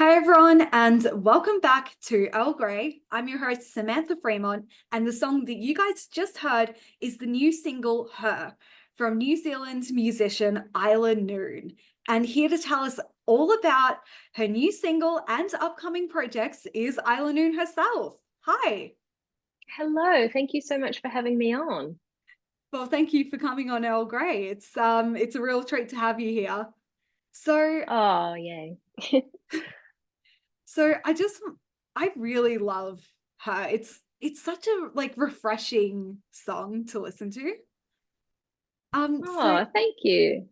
Hi, everyone, and welcome back to Earl Grey. I'm your host, Samantha Fremont, and the song that you guys just heard is the new single, Her, from New Zealand musician Isla Noon. And here to tell us all about her new single and upcoming projects is Isla Noon herself. Hi. Hello, thank you so much for having me on. Well, thank you for coming on Earl Grey. It's a real treat to have you here. So Oh, yay. So I really love her. It's such a like refreshing song to listen to. Um so Oh, thank you.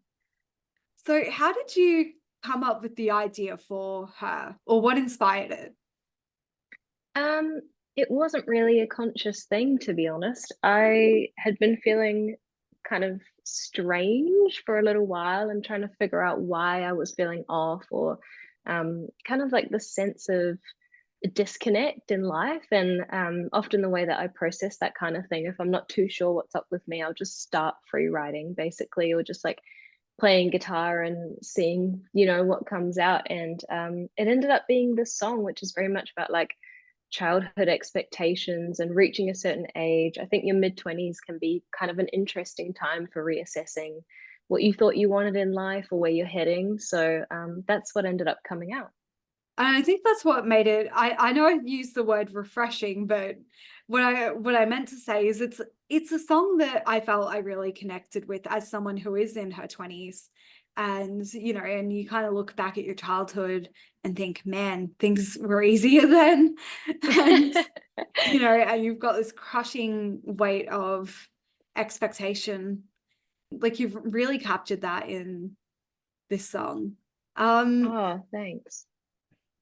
so how did you come up with the idea for her, or what inspired it? Um, it wasn't really a conscious thing, to be honest. I had been feeling kind of strange for a little while and trying to figure out why I was feeling off or kind of like the sense of disconnect in life. And often the way that I process that kind of thing, if I'm not too sure what's up with me, I'll just start free writing basically, or just like playing guitar and seeing, what comes out. And it ended up being this song, which is very much about like childhood expectations and reaching a certain age. I think your mid 20s can be kind of an interesting time for reassessing what you thought you wanted in life or where you're heading. So that's what ended up coming out. And I think that's what made it. I know I've used the word refreshing, but what I meant to say is it's a song that I felt I really connected with as someone who is in her 20s. And and you kind of look back at your childhood and think, man, things were easier then. And and you've got this crushing weight of expectation. Like you've really captured that in this song. Um, Oh, thanks.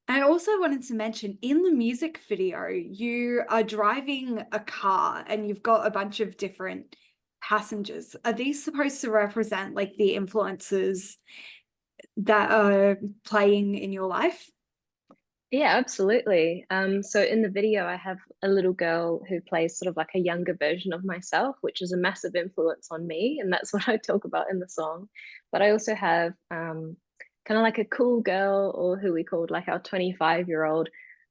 I also wanted to mention in the music video, you are driving a car and you've got a bunch of different passengers. Are these supposed to represent like the influences that are playing in your life? Yeah, absolutely. So in the video, I have a little girl who plays sort of like a younger version of myself, which is a massive influence on me, and that's what I talk about in the song. But I also have kind of like a cool girl, or who we called like our 25-year-old,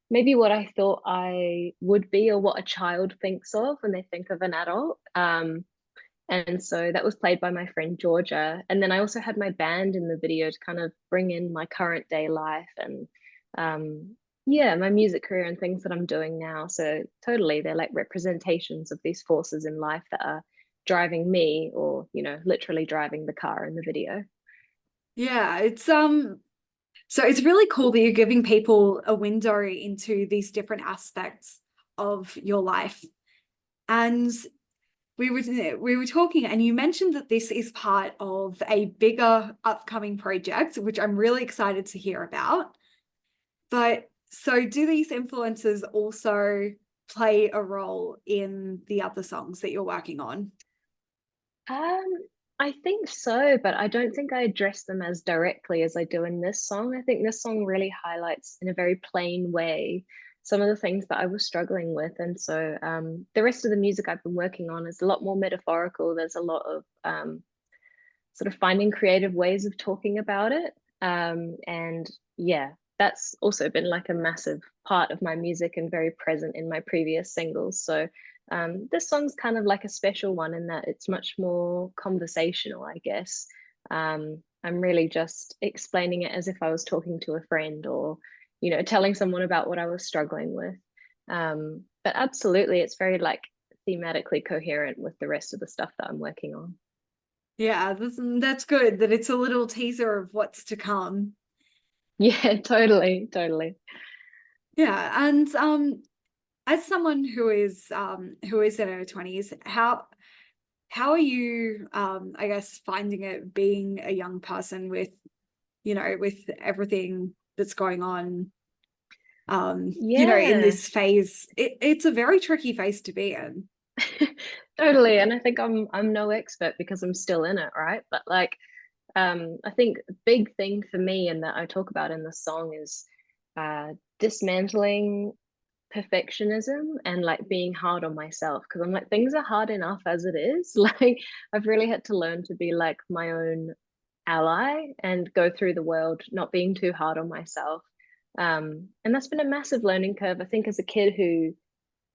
maybe what I thought I would be, or what a child thinks of when they think of an adult. And so that was played by my friend Georgia. And then I also had my band in the video to kind of bring in my current day life and yeah, my music career and things that I'm doing now. So totally, they're like representations of these forces in life that are driving me or, literally driving the car in the video. Yeah, so it's really cool that you're giving people a window into these different aspects of your life. And we were talking and you mentioned that this is part of a bigger upcoming project, which I'm really excited to hear about. But so do these influences also play a role in the other songs that you're working on? Um, I think so, but I don't think I address them as directly as I do in this song. I think this song really highlights in a very plain way some of the things that I was struggling with. And so the rest of the music I've been working on is a lot more metaphorical. There's a lot of sort of finding creative ways of talking about it. And yeah, that's also been like a massive part of my music and very present in my previous singles. So this song's kind of like a special one in that it's much more conversational, I guess. I'm really just explaining it as if I was talking to a friend or, telling someone about what I was struggling with. But absolutely, it's very like thematically coherent with the rest of the stuff that I'm working on. Yeah, that's good that it's a little teaser of what's to come. Yeah, totally, totally. Yeah, and as someone who is in her 20s, how are you I guess finding it being a young person with with everything that's going on in Yeah, this phase? It's a very tricky phase to be in. totally. And I think I'm no expert because I'm still in it, right? But like I think a big thing for me and that I talk about in the song is uh dismantling perfectionism and like being hard on myself because I'm like things are hard enough as it is. Like I've really had to learn to be like my own ally and go through the world not being too hard on myself. And that's been a massive learning curve. I think as a kid who,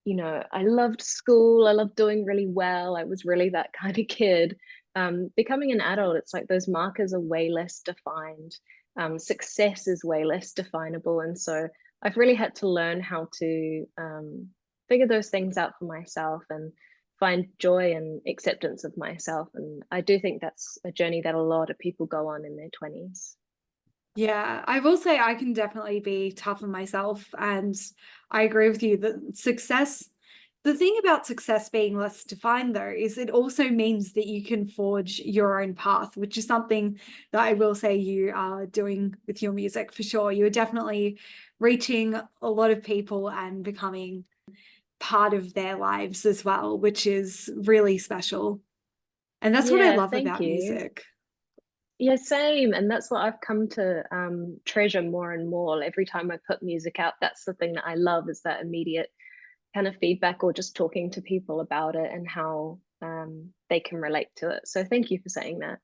you know, I loved school, I loved doing really well. I was really that kind of kid. Becoming an adult, it's like those markers are way less defined. Success is way less definable. And so I've really had to learn how to figure those things out for myself and find joy and acceptance of myself. And I do think that's a journey that a lot of people go on in their 20s. Yeah, I will say I can definitely be tough on myself, and I agree with you that success, the thing about success being less defined though, is it also means that you can forge your own path, which is something that I will say you are doing with your music for sure. You're definitely reaching a lot of people and becoming part of their lives as well, which is really special. And that's what I Yeah, love thank about you. music. Yeah, same. And that's what I've come to treasure more and more. Every time I put music out, that's the thing that I love is that immediate kind of feedback or just talking to people about it and how they can relate to it. So thank you for saying that.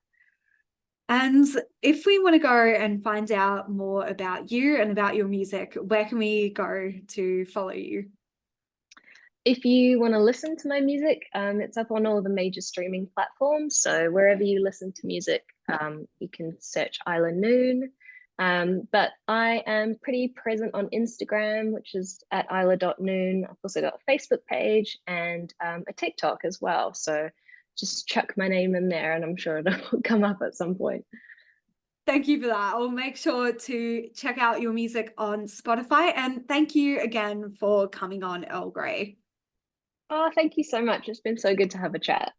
And if we want to go and find out more about you and about your music, where can we go to follow you? If you want to listen to my music, it's up on all the major streaming platforms. So wherever you listen to music, you can search Isla Noon. But I am pretty present on Instagram, which is at Isla.noon. I've also got a Facebook page and a TikTok as well. So just chuck my name in there and I'm sure it'll come up at some point. Thank you for that. I'll make sure to check out your music on Spotify. And thank you again for coming on, Earl Grey. Oh, thank you so much. It's been so good to have a chat.